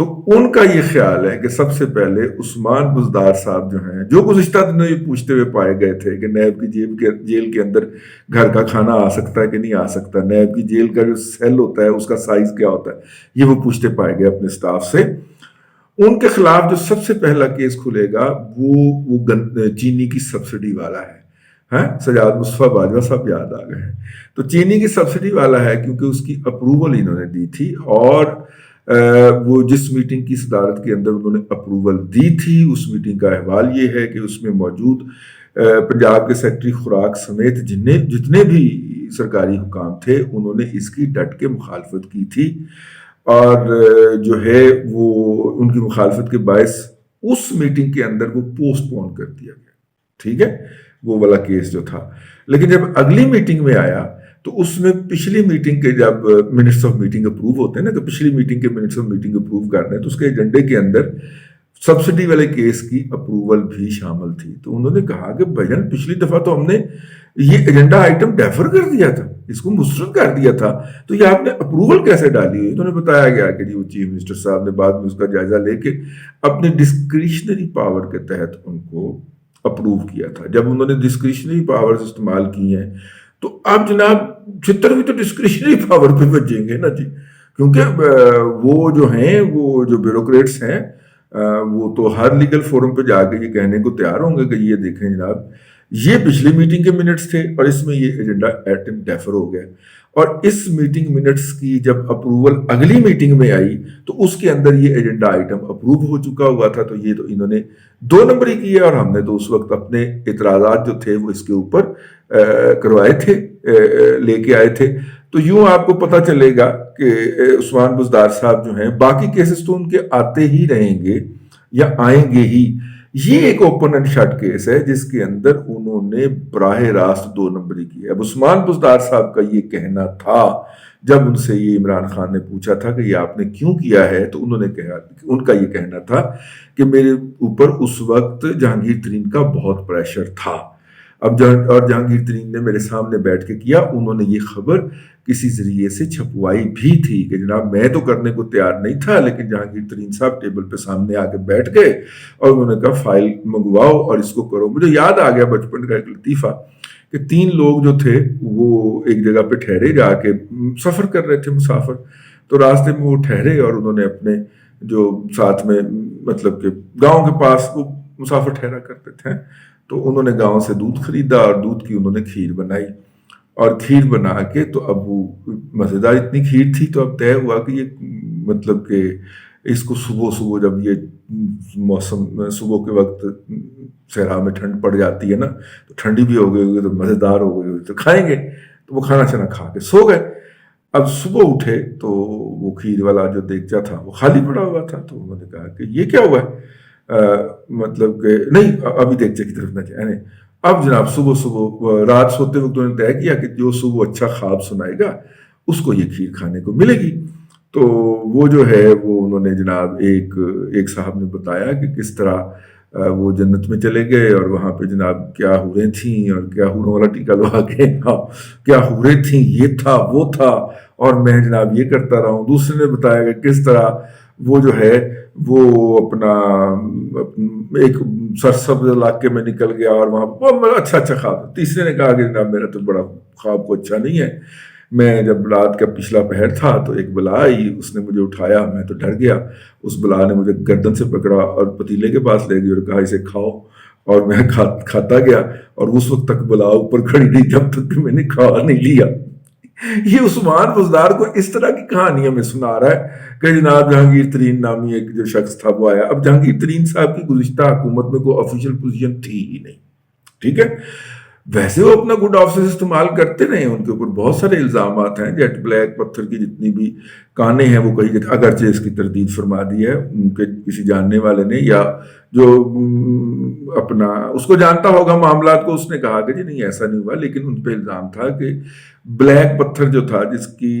تو ان کا یہ خیال ہے کہ سب سے پہلے عثمان بزدار صاحب جو ہیں، جو گزشتہ دنوں یہ پوچھتے ہوئے پائے گئے تھے کہ نیب کی جیل کے اندر گھر کا کھانا آ سکتا ہے کہ نہیں آ سکتا، نیب کی جیل کا جو سیل ہوتا ہے اس کا سائز کیا ہوتا ہے، یہ وہ پوچھتے پائے گئے اپنے سٹاف سے، ان کے خلاف جو سب سے پہلا کیس کھلے گا وہ چینی کی سبسڈی والا ہے۔ ہاں، سجاد مصطفیٰ باجوہ صاحب یاد آ گئے ہیں۔ تو چینی کی سبسڈی والا ہے کیونکہ اس کی اپروول انہوں نے دی تھی، اور وہ جس میٹنگ کی صدارت کے اندر انہوں نے اپروول دی تھی، اس میٹنگ کا احوال یہ ہے کہ اس میں موجود پنجاب کے سیکرٹری خوراک سمیت جتنے بھی سرکاری حکام تھے، انہوں نے اس کی ڈٹ کے مخالفت کی تھی، اور جو ہے وہ ان کی مخالفت کے باعث اس میٹنگ کے اندر وہ پوسٹ پون کر دیا گیا، ٹھیک ہے، وہ والا کیس جو تھا۔ لیکن جب اگلی میٹنگ میں آیا تو اس میں پچھلی میٹنگ کے جب منٹس آف میٹنگ اپروو ہوتے ہیں نا، تو پچھلی میٹنگ کے منٹس آف میٹنگ اپروو کرنے تو اس کے ایجنڈے کے اندر سبسڈی والے کیس کی اپروول بھی شامل تھی۔ تو انہوں نے کہا کہ بھائیان پچھلی دفعہ تو ہم نے یہ ایجنڈا آئٹم ڈیفر کر دیا تھا، اس کو مسترد کر دیا تھا، تو یہ آپ نے اپروول کیسے ڈالی ہوئی؟ انہوں نے بتایا گیا کہ جی وہ چیف منسٹر صاحب نے بعد میں اس کا جائزہ لے کے اپنی ڈسکریشنری پاور کے تحت ان کو اپروو کیا تھا۔ جب انہوں نے ڈسکریشنری پاورز استعمال کی ہیں تو اب جناب چھتر بھی تو ڈسکریشنری پاور پہ بچیں گے نا جی، کیونکہ وہ جو ہیں، وہ جو بیوروکریٹس ہیں، وہ تو ہر لیگل فورم پہ جا کے یہ کہنے کو تیار ہوں گے کہ یہ دیکھیں جناب، یہ پچھلی میٹنگ کے منٹس تھے اور اس میں یہ ایجنڈا ایٹم ڈیفر ہو گیا، اور اس میٹنگ منٹس کی جب اپروول اگلی میٹنگ میں آئی تو اس کے اندر یہ ایجنڈا آئٹم اپروو ہو چکا ہوا تھا، تو یہ تو انہوں نے 2 نمبری کی ہے، اور ہم نے تو اس وقت اپنے اعتراضات جو تھے وہ اس کے اوپر کروائے تھے، لے کے آئے تھے۔ تو یوں آپ کو پتہ چلے گا کہ عثمان بزدار صاحب جو ہیں، باقی کیسز تو ان کے آتے ہی رہیں گے یا آئیں گے ہی، یہ ایک اوپن اینڈ شٹ کیس ہے جس کے اندر انہوں نے براہ راست 2 نمبری کی ہے۔ اب عثمان بزدار صاحب کا یہ کہنا تھا، جب ان سے یہ عمران خان نے پوچھا تھا کہ یہ آپ نے کیوں کیا ہے، تو انہوں نے کہا، ان کا یہ کہنا تھا کہ میرے اوپر اس وقت جہانگیر ترین کا بہت پریشر تھا، اور جہانگیر ترین نے میرے سامنے بیٹھ کے کیا، انہوں نے یہ خبر کسی ذریعے سے چھپوائی بھی تھی کہ جناب میں تو کرنے کو تیار نہیں تھا، لیکن جہانگیر ترین صاحب ٹیبل پہ سامنے آ کے بیٹھ گئے اور انہوں نے کہا فائل منگواؤ اور اس کو کرو۔ مجھے یاد آ گیا بچپن کا ایک لطیفہ کہ 3 لوگ جو تھے وہ ایک جگہ پہ ٹھہرے، جا کے سفر کر رہے تھے مسافر، تو راستے میں وہ ٹھہرے اور انہوں نے اپنے جو ساتھ میں مطلب کہ گاؤں کے پاس وہ مسافر ٹھہرا کرتے تھے، تو انہوں نے گاؤں سے دودھ خریدا اور دودھ کی انہوں نے کھیر بنائی، اور کھیر بنا کے تو اب وہ مزیدار اتنی کھیر تھی، تو اب طے ہوا کہ یہ مطلب کہ اس کو صبح جب یہ موسم صبح کے وقت صحرا میں ٹھنڈ پڑ جاتی ہے نا، تو ٹھنڈی بھی ہو گئی ہوگی تو مزیدار ہو گئی ہوگی تو کھائیں گے، تو وہ کھانا شانا کھا کے سو گئے۔ اب صبح اٹھے تو وہ کھیر والا جو دیگچا تھا وہ خالی پڑا ہوا تھا، تو انہوں نے کہا کہ یہ کیا ہوا ہے، مطلب کہ نہیں ابھی دیگچے کی طرف نہ جائیں۔ اب جناب صبح رات سوتے وقت انہوں نے طے کیا کہ جو صبح اچھا خواب سنائے گا اس کو یہ کھیر کھانے کو ملے گی۔ تو وہ جو ہے وہ انہوں نے جناب ایک صاحب نے بتایا کہ کس طرح وہ جنت میں چلے گئے اور وہاں پہ جناب کیا حوریں تھیں، اور کیا حوروں والا ٹیکا لگا کے کیا حوریں تھیں، یہ تھا وہ تھا، اور میں جناب یہ کرتا رہا ہوں۔ دوسرے نے بتایا کہ کس طرح وہ جو ہے وہ اپنا ایک سرسبز علاقے میں نکل گیا اور وہاں بہت اچھا خواب۔ تیسرے نے کہا کہ جناب میرا تو بڑا خواب کو اچھا نہیں ہے، میں جب رات کا پچھلا پہر تھا تو ایک بلا آئی، اس نے مجھے اٹھایا، میں تو ڈر گیا، اس بلا نے مجھے گردن سے پکڑا اور پتیلے کے پاس لے گئی اور کہا اسے کھاؤ، اور میں کھاتا گیا، اور اس وقت تک بلا اوپر کھڑی رہی جب تک کہ میں نے کھا نہیں لیا۔ یہ عثمان بزدار کو اس طرح کی کہانیاں میں سنا رہا ہے کہ جناب جہانگیر ترین نامی ایک جو شخص تھا وہ آیا۔ اب جہانگیر ترین صاحب کی گزشتہ حکومت میں کوئی آفیشیل پوزیشن تھی ہی نہیں، ٹھیک ہے، ویسے وہ اپنا گڈ آفسز استعمال کرتے رہے، ان کے اوپر بہت سارے الزامات ہیں، جیٹ بلیک پتھر کی جتنی بھی کانیں ہیں وہ کہیں اگرچہ اس کی تردید فرما دی ہے ان کے کسی جاننے والے نے، یا جو اپنا اس کو جانتا ہوگا معاملات کو، اس نے کہا کہ جی نہیں ایسا نہیں ہوا، لیکن ان پہ الزام تھا کہ بلیک پتھر جو تھا جس کی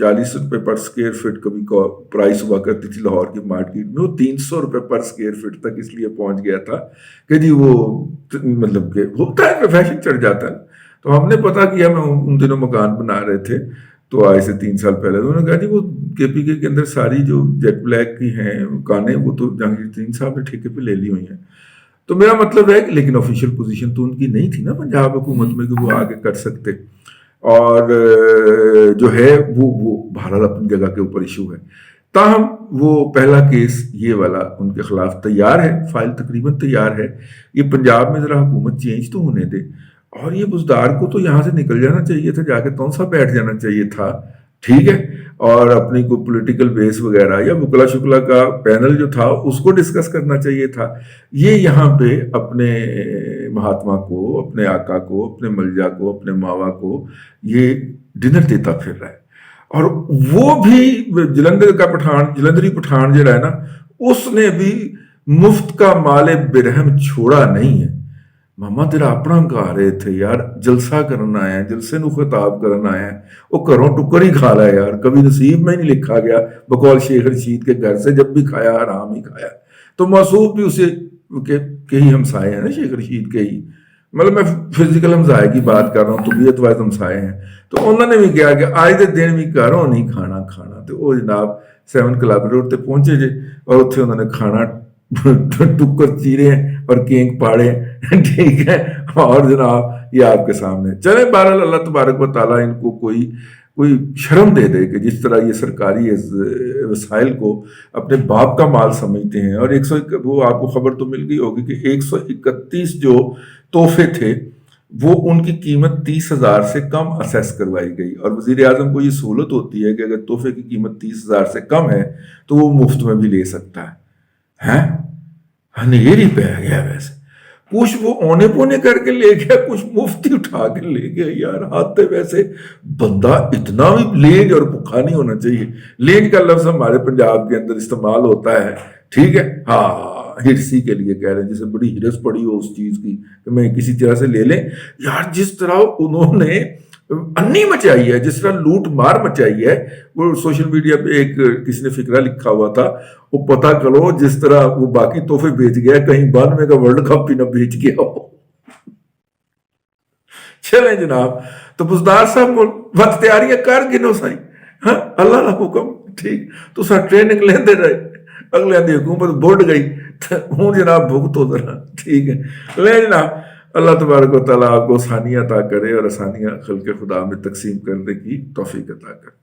40 روپے پر سکوئر فٹ کبھی پرائس ہوا کرتی تھی لاہور کی مارکیٹ میں، وہ 300 روپے پر سکوئر فٹ تک اس لیے پہنچ گیا تھا کہ جی وہ مطلب کہ ہوتا ہے کہ فیشن چڑھ جاتا ہے۔ تو ہم نے پتا کیا، میں ان دنوں مکان بنا رہے تھے تو آج سے 3 سال پہلے انہوں نے کہا جی وہ KPK کے اندر ساری جو جیٹ بلیک کی ہیں کانیں وہ تو جہانگیر ترین صاحب نے ٹھیکے پہ لے لی ہوئی ہیں. تو میرا مطلب ہے کہ لیکن آفیشیل پوزیشن تو ان کی نہیں تھی نا پنجاب حکومت میں کہ وہ آگے کر سکتے. اور جو ہے وہ بہرحال اپنی جگہ کے اوپر ایشو ہے. تاہم وہ پہلا کیس یہ والا ان کے خلاف تیار ہے، فائل تقریباً تیار ہے. یہ پنجاب میں ذرا حکومت چینج تو ہونے دے، اور یہ بزدار کو تو یہاں سے نکل جانا چاہیے تھا، جا کے تونسا بیٹھ جانا چاہیے تھا، ٹھیک ہے. اور اپنی کوئی پولیٹیکل بیس وغیرہ یا وکلا شکلا کا پینل جو تھا اس کو ڈسکس کرنا چاہیے تھا. یہ یہاں پہ اپنے مہاتما کو، اپنے آقا کو، اپنے ملجا کو، اپنے ماوا کو یہ ڈنر دیتا پھر رہا ہے. اور وہ بھی جلندر کا پٹھان، جلندری پٹھان جو ہے نا، اس نے بھی مفت کا مال برہم چھوڑا نہیں ہے. ماما تیرا اپنا گھر ہے اتھے یار، جلسہ کرنا آیا ہے، جلسے نو خطاب کرنا آیا ہے، وہ گھروں ٹکر ہی کھا رہا ہے یار. کبھی نصیب میں نہیں لکھا گیا بقول شیخ رشید کے گھر سے جب بھی کھایا حرام ہی کھایا. تو موصوف بھی اسے کے ہی ہمسائے ہیں نا، شیخ رشید کے ہی، مطلب میں فزیکل ہمسائے کی بات کر رہا ہوں، طبیعت وائز ہمسائے ہیں. تو انہوں نے بھی کہا کہ آج دے دن بھی گھروں نہیں کھانا کھانا. تو وہ جناب 7 کلب روڈ تے پہنچے جے، اور اتنے انہوں نے کھانا ٹکر چیرے ہیں اور کینک پاڑے ہیں، ٹھیک ہے. اور جناب یہ آپ کے سامنے چلے. بہرحال اللہ تبارک و تعالیٰ ان کو کوئی شرم دے دے کہ جس طرح یہ سرکاری وسائل کو اپنے باپ کا مال سمجھتے ہیں. اور وہ آپ کو خبر تو مل گئی ہوگی کہ 131 جو تحفے تھے وہ ان کی قیمت 30,000 سے کم اسیس کروائی گئی. اور وزیر اعظم کو یہ سہولت ہوتی ہے کہ اگر تحفے کی قیمت 30,000 سے کم ہے تو وہ مفت میں بھی لے سکتا ہے. ہنیری پہ گیا. ویسے کچھ وہ اونے پونے کر کے لے گیا، کچھ مفتی اٹھا کے لے گیا. یار ہاتھ ویسے بندہ اتنا بھی لینج اور بھوکا نہیں ہونا چاہیے. لینج کا لفظ ہمارے پنجاب کے اندر استعمال ہوتا ہے، ٹھیک ہے، ہاں، ہرسی کے لیے کہہ رہے ہیں، جسے بڑی ہرس پڑی ہو اس چیز کی کہ میں کسی طرح سے لے لیں. یار جس طرح انہوں نے انی مچائی ہے، جس طرح لوٹ مار مچائی ہے، وہ سوشل میڈیا پہ ایک کسی نے فقرہ لکھا ہوا تھا، وہ پتہ کرو جس طرح وہ باقی تحفے بیچ گیا، کہیں 92 کا ورلڈ کپ بھی نہ بیچ گیا ہو. چلیں جناب، تو بزدار صاحب وقت تیاریاں کر گنو سائی، ہاں اللہ کا حکم، ٹھیک. تو سر ٹریننگ لیندے رہے، اگلے دی حکومت بڑھ گئی، ہوں جناب بھگتو ذرا، ٹھیک ہے. لے جناب، اللہ تبارک و تعالیٰ آپ کو آسانیاں عطا کرے اور آسانیاں خلق خدا میں تقسیم کرنے کی توفیق عطا کرے.